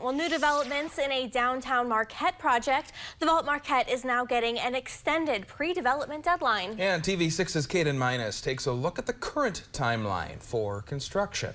Well, new developments in a downtown Marquette project. The Vault Marquette is now getting an extended pre-development deadline. And TV6's Caden Minus takes a look at the current timeline for construction.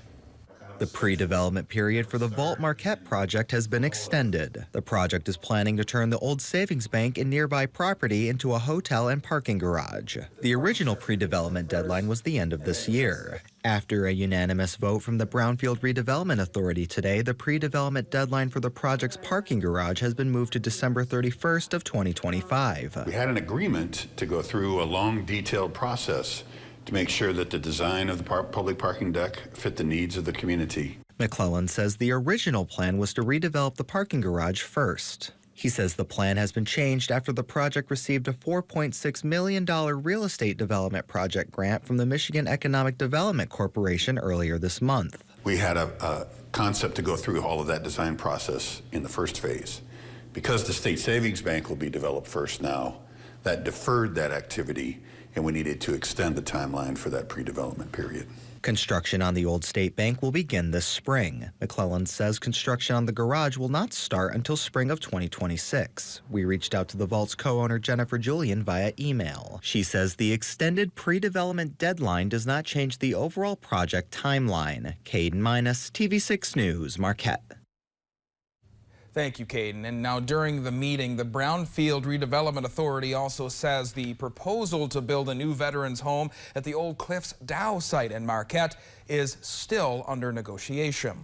The pre-development period for the Vault Marquette project has been extended. The project is planning to turn the old savings bank and nearby property into a hotel and parking garage. The original pre-development deadline was the end of this year. After a unanimous vote from the Brownfield Redevelopment Authority today, the pre-development deadline for the project's parking garage has been moved to December 31st of 2025. We had an agreement to go through a long, detailed process to make sure that the design of the public parking deck fit the needs of the community. McClellan says the original plan was to redevelop the parking garage first. He says the plan has been changed after the project received a $4.6 million real estate development project grant from the Michigan Economic Development Corporation earlier this month. We had a concept to go through all of that design process in the first phase. Because the state savings bank will be developed first now, that deferred that activity, and we needed to extend the timeline for that pre-development period. Construction on the old state bank will begin this spring. McClellan says construction on the garage will not start until spring of 2026. We reached out to the Vault's co-owner Jennifer Julian via email. She says the extended pre-development deadline does not change the overall project timeline. Caden Minus, TV6 News, Marquette. Thank you, Caden. And now during the meeting, the Brownfield Redevelopment Authority also says the proposal to build a new veterans home at the Old Cliffs Dow site in Marquette is still under negotiation.